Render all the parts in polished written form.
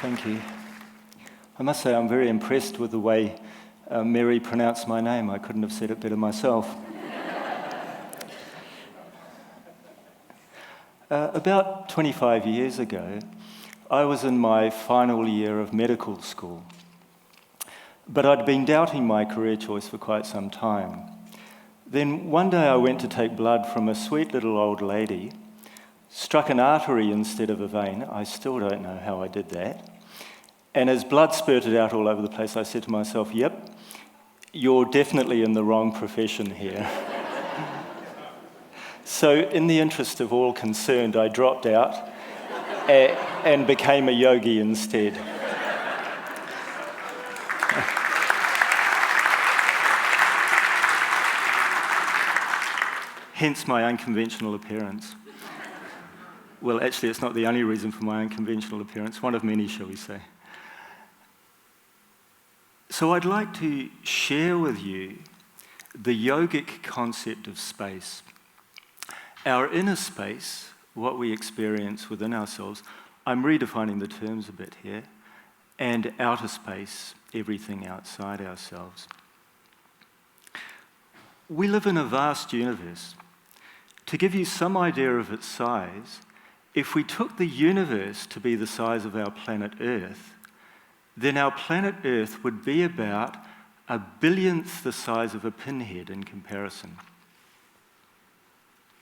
Thank you. I must say I'm very impressed with the way Mary pronounced my name. I couldn't have said it better myself. About 25 years ago, I was in my final year of medical school. But I'd been doubting my career choice for quite some time. Then one day I went to take blood from a sweet little old lady, struck an artery instead of a vein. I still don't know how I did that. And as blood spurted out all over the place, I said to myself, yep, you're definitely in the wrong profession here. So in the interest of all concerned, I dropped out and became a yogi instead. Hence my unconventional appearance. Well, actually, it's not the only reason for my unconventional appearance, one of many, shall we say. So I'd like to share with you the yogic concept of space. Our inner space, what we experience within ourselves, I'm redefining the terms a bit here, and outer space, everything outside ourselves. We live in a vast universe. To give you some idea of its size, if we took the universe to be the size of our planet Earth, then our planet Earth would be about 1/1000th the size of a pinhead in comparison.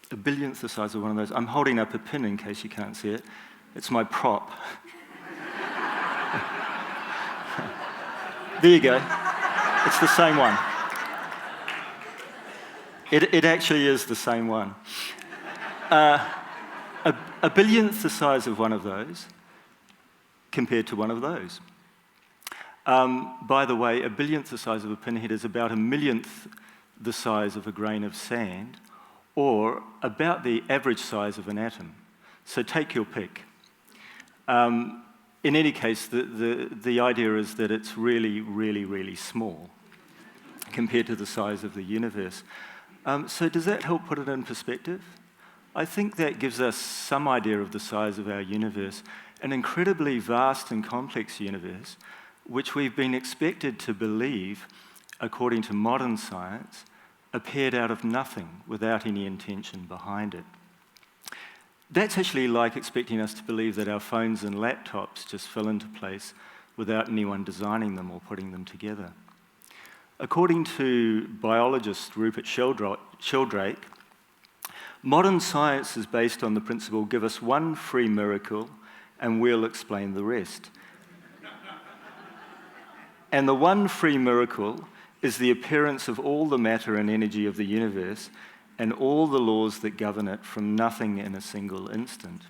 1/1000th the size of one of those. I'm holding up a pin in case you can't see it. It's my prop. There you go. It's the same one. It actually is the same one. 1/1000th the size of one of those compared to one of those. By the way, 1/1000th the size of a pinhead is about 1/1000th the size of a grain of sand, or about the average size of an atom. So take your pick. In any case, the idea is that it's really, really, really small compared to the size of the universe. So does that help put it in perspective? I think that gives us some idea of the size of our universe, an incredibly vast and complex universe, which we've been expected to believe, according to modern science, appeared out of nothing without any intention behind it. That's actually like expecting us to believe that our phones and laptops just fell into place without anyone designing them or putting them together. According to biologist Rupert Sheldrake, modern science is based on the principle, give us one free miracle and we'll explain the rest. And the one free miracle is the appearance of all the matter and energy of the universe and all the laws that govern it from nothing in a single instant.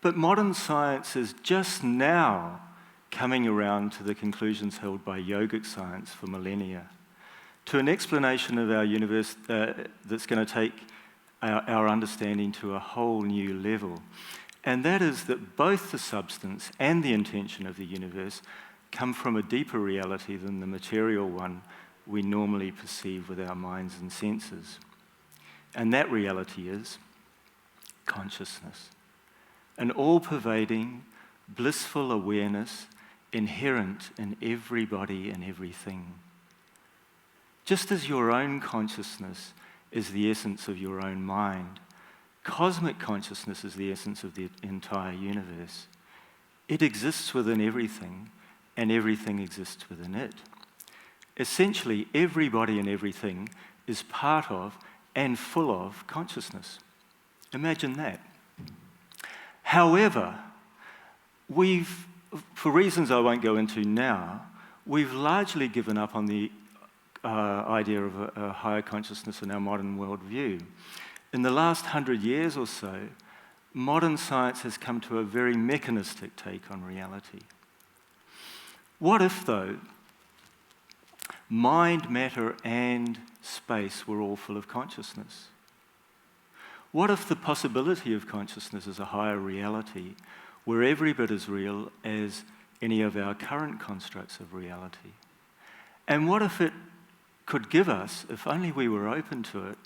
But modern science is just now coming around to the conclusions held by yogic science for millennia, to an explanation of our universe that's going to take our understanding to a whole new level. And that is that both the substance and the intention of the universe come from a deeper reality than the material one we normally perceive with our minds and senses. And that reality is consciousness, an all-pervading, blissful awareness inherent in everybody and everything. Just as your own consciousness is the essence of your own mind, cosmic consciousness is the essence of the entire universe. It exists within everything, and everything exists within it. Essentially, everybody and everything is part of and full of consciousness. Imagine that. However, for reasons I won't go into now, we've largely given up on the idea of a higher consciousness in our modern worldview. In the last 100 years or so, modern science has come to a very mechanistic take on reality. What if, though, mind, matter, and space were all full of consciousness? What if the possibility of consciousness as a higher reality were every bit as real as any of our current constructs of reality? And what if it could give us, if only we were open to it,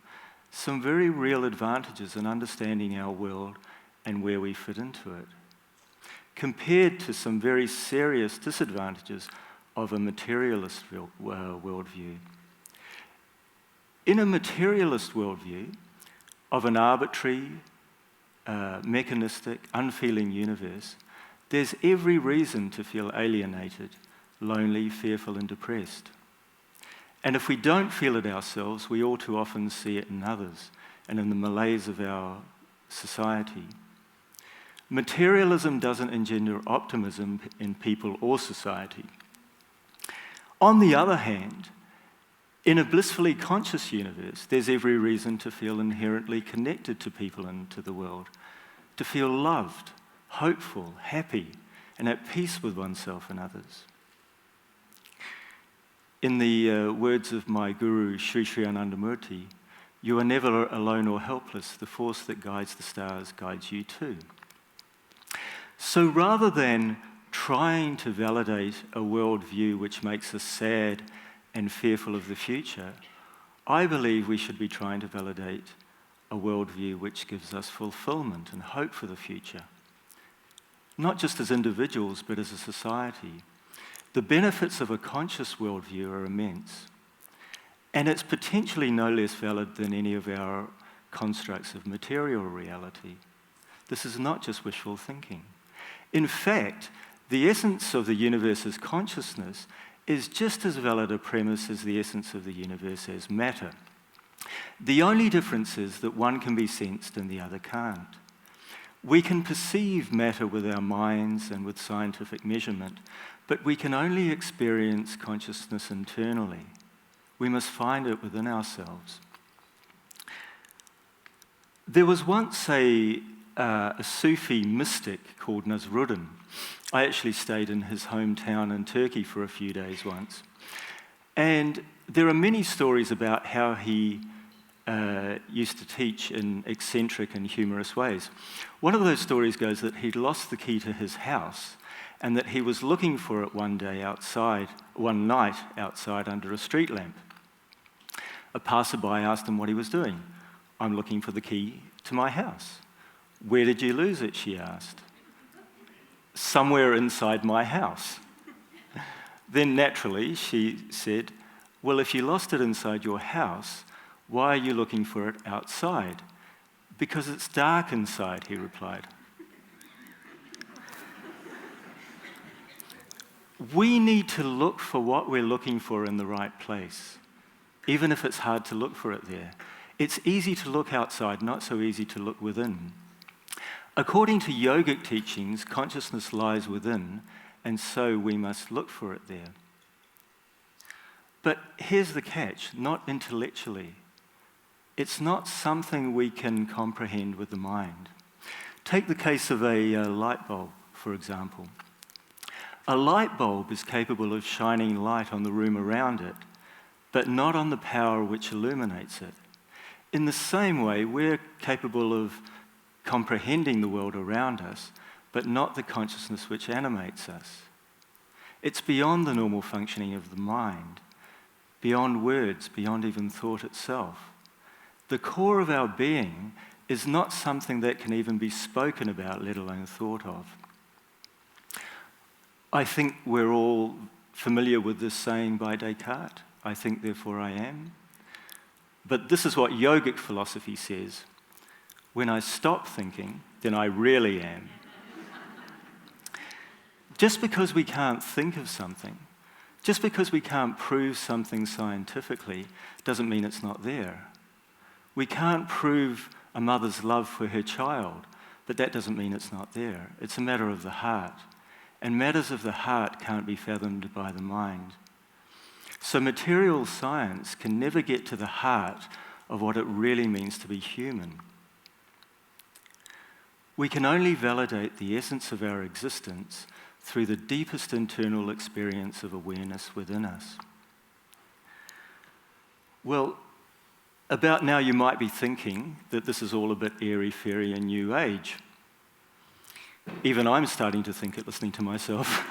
some very real advantages in understanding our world and where we fit into it, compared to some very serious disadvantages of a materialist worldview. In a materialist worldview of an arbitrary, mechanistic, unfeeling universe, there's every reason to feel alienated, lonely, fearful, and depressed. And if we don't feel it ourselves, we all too often see it in others and in the malaise of our society. Materialism doesn't engender optimism in people or society. On the other hand, in a blissfully conscious universe, there's every reason to feel inherently connected to people and to the world, to feel loved, hopeful, happy, and at peace with oneself and others. In the words of my guru, Sri Sri Anandamurti, you are never alone or helpless. The force that guides the stars guides you too. So rather than trying to validate a worldview which makes us sad and fearful of the future, I believe we should be trying to validate a worldview which gives us fulfillment and hope for the future, not just as individuals, but as a society. The benefits of a conscious worldview are immense, and it's potentially no less valid than any of our constructs of material reality. This is not just wishful thinking. In fact, the essence of the universe as consciousness is just as valid a premise as the essence of the universe as matter. The only difference is that one can be sensed and the other can't. We can perceive matter with our minds and with scientific measurement, but we can only experience consciousness internally. We must find it within ourselves. There was once a Sufi mystic called Nasruddin. I actually stayed in his hometown in Turkey for a few days once. And there are many stories about how he used to teach in eccentric and humorous ways. One of those stories goes that he'd lost the key to his house and that he was looking for it one night outside under a street lamp. A passerby asked him what he was doing. "I'm looking for the key to my house." "Where did you lose it?" she asked. "Somewhere inside my house." Then naturally she said, "Well, if you lost it inside your house, why are you looking for it outside?" "Because it's dark inside," he replied. We need to look for what we're looking for in the right place, even if it's hard to look for it there. It's easy to look outside, not so easy to look within. According to yogic teachings, consciousness lies within, and so we must look for it there. But here's the catch, not intellectually. It's not something we can comprehend with the mind. Take the case of a light bulb, for example. A light bulb is capable of shining light on the room around it, but not on the power which illuminates it. In the same way, we're capable of comprehending the world around us, but not the consciousness which animates us. It's beyond the normal functioning of the mind, beyond words, beyond even thought itself. The core of our being is not something that can even be spoken about, let alone thought of. I think we're all familiar with this saying by Descartes, "I think, therefore I am." But this is what yogic philosophy says: when I stop thinking, then I really am. Just because we can't think of something, just because we can't prove something scientifically, doesn't mean it's not there. We can't prove a mother's love for her child, but that doesn't mean it's not there. It's a matter of the heart. And matters of the heart can't be fathomed by the mind. So material science can never get to the heart of what it really means to be human. We can only validate the essence of our existence through the deepest internal experience of awareness within us. Well, about now you might be thinking that this is all a bit airy-fairy and new age. Even I'm starting to think it listening to myself.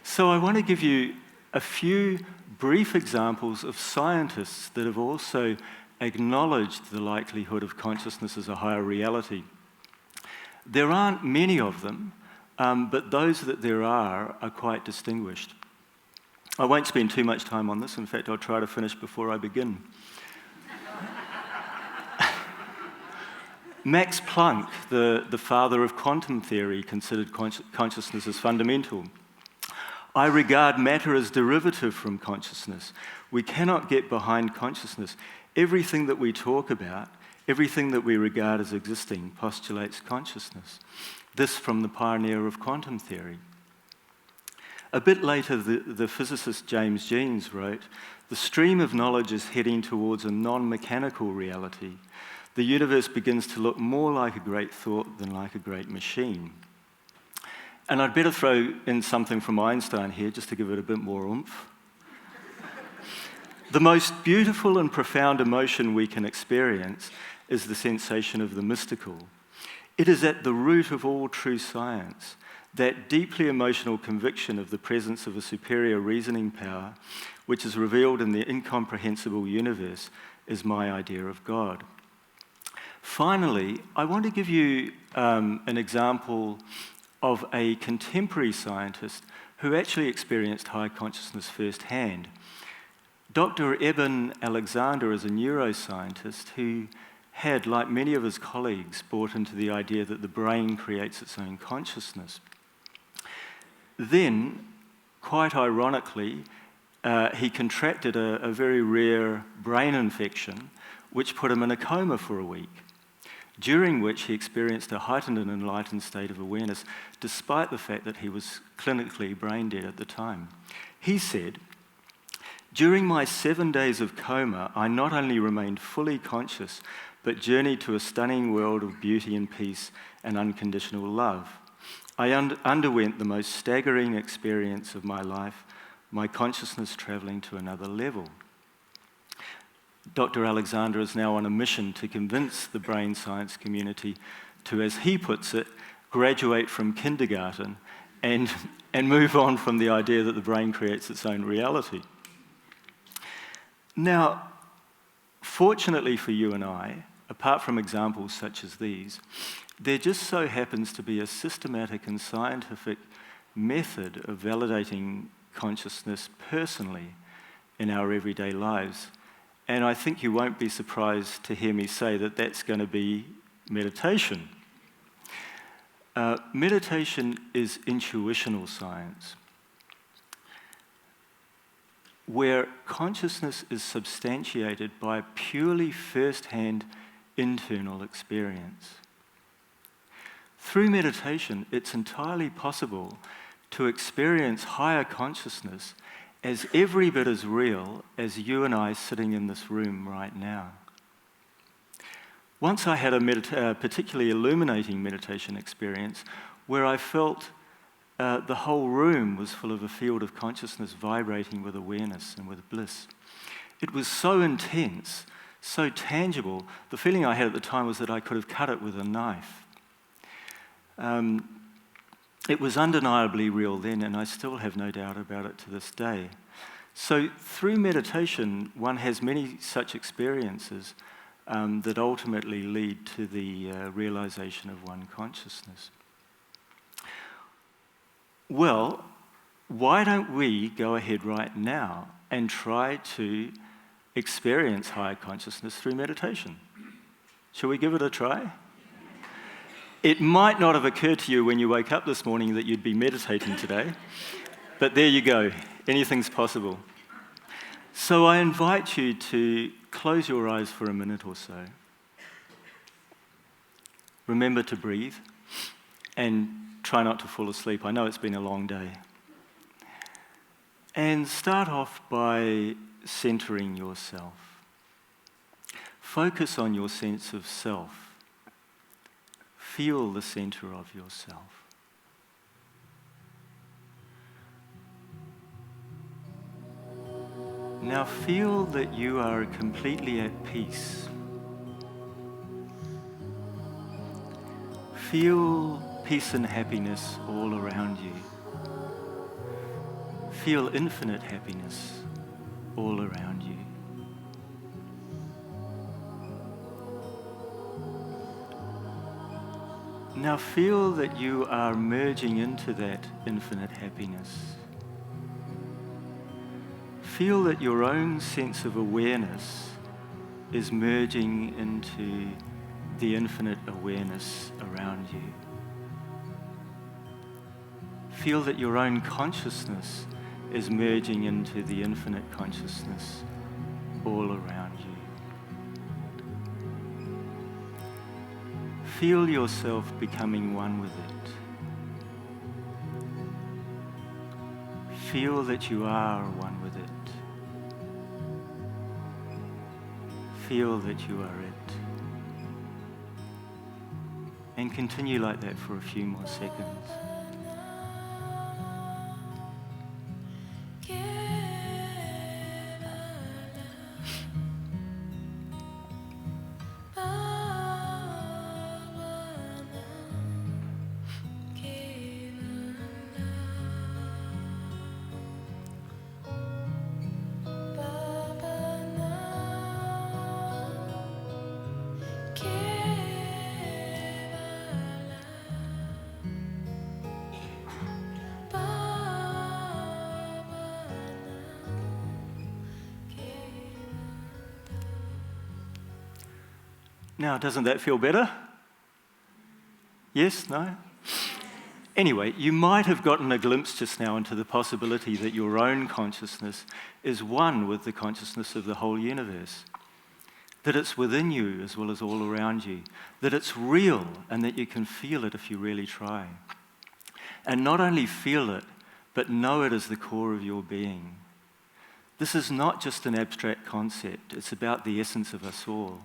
So I want to give you a few brief examples of scientists that have also acknowledged the likelihood of consciousness as a higher reality. There aren't many of them, but those that there are quite distinguished. I won't spend too much time on this. In fact, I'll try to finish before I begin. Max Planck, the father of quantum theory, considered consciousness as fundamental. I regard matter as derivative from consciousness. We cannot get behind consciousness. Everything that we talk about, everything that we regard as existing, postulates consciousness. This from the pioneer of quantum theory. A bit later, the physicist James Jeans wrote, "The stream of knowledge is heading towards a non-mechanical reality. The universe begins to look more like a great thought than like a great machine." And I'd better throw in something from Einstein here, just to give it a bit more oomph. The most beautiful and profound emotion we can experience is the sensation of the mystical. It is at the root of all true science. That deeply emotional conviction of the presence of a superior reasoning power, which is revealed in the incomprehensible universe, is my idea of God. Finally, I want to give you an example of a contemporary scientist who actually experienced high consciousness firsthand. Dr. Eben Alexander is a neuroscientist who had, like many of his colleagues, bought into the idea that the brain creates its own consciousness. Then, quite ironically, he contracted a very rare brain infection, which put him in a coma for a week, during which he experienced a heightened and enlightened state of awareness, despite the fact that he was clinically brain dead at the time. He said, "During my 7 days of coma, I not only remained fully conscious, but journeyed to a stunning world of beauty and peace and unconditional love. I underwent the most staggering experience of my life, my consciousness traveling to another level." Dr. Alexander is now on a mission to convince the brain science community to, as he puts it, graduate from kindergarten and move on from the idea that the brain creates its own reality. Now, fortunately for you and I, apart from examples such as these, there just so happens to be a systematic and scientific method of validating consciousness personally in our everyday lives. And I think you won't be surprised to hear me say that that's going to be meditation. Meditation is intuitional science, where consciousness is substantiated by purely first-hand internal experience. Through meditation, it's entirely possible to experience higher consciousness as every bit as real as you and I sitting in this room right now. Once I had a particularly illuminating meditation experience where I felt the whole room was full of a field of consciousness vibrating with awareness and with bliss. It was so intense, so tangible. The feeling I had at the time was that I could have cut it with a knife. It was undeniably real then, and I still have no doubt about it to this day. So through meditation, one has many such experiences that ultimately lead to the realization of one consciousness. Well, why don't we go ahead right now and try to experience higher consciousness through meditation? Shall we give it a try? It might not have occurred to you when you woke up this morning that you'd be meditating today, but there you go, anything's possible. So I invite you to close your eyes for a minute or so. Remember to breathe and try not to fall asleep. I know it's been a long day. And start off by centering yourself. Focus on your sense of self. Feel the center of yourself. Now feel that you are completely at peace. Feel peace and happiness all around you. Feel infinite happiness all around you. Now feel that you are merging into that infinite happiness. Feel that your own sense of awareness is merging into the infinite awareness around you. Feel that your own consciousness is merging into the infinite consciousness all around you. Feel yourself becoming one with it. Feel that you are one with it. Feel that you are it. And continue like that for a few more seconds. Now, doesn't that feel better? Yes? No? Anyway, you might have gotten a glimpse just now into the possibility that your own consciousness is one with the consciousness of the whole universe. That it's within you as well as all around you. That it's real and that you can feel it if you really try. And not only feel it, but know it as the core of your being. This is not just an abstract concept. It's about the essence of us all.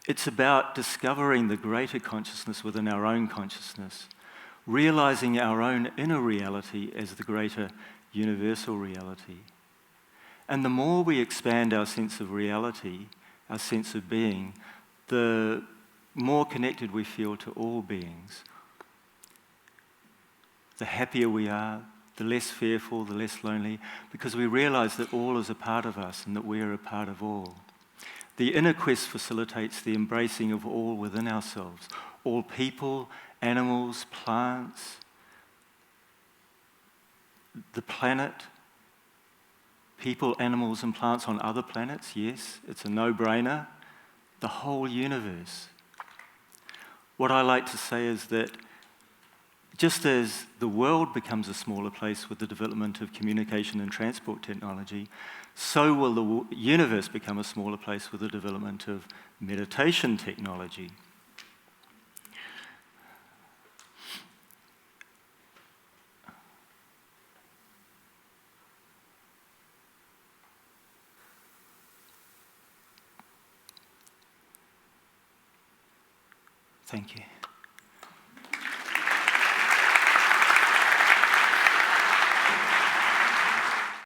It's about discovering the greater consciousness within our own consciousness, realizing our own inner reality as the greater universal reality. And the more we expand our sense of reality, our sense of being, the more connected we feel to all beings. The happier we are, the less fearful, the less lonely, because we realize that all is a part of us and that we are a part of all. The inner quest facilitates the embracing of all within ourselves, all people, animals, plants, the planet, people, animals, and plants on other planets, yes, it's a no-brainer, the whole universe. What I like to say is that just as the world becomes a smaller place with the development of communication and transport technology, so will the universe become a smaller place with the development of meditation technology. Thank you.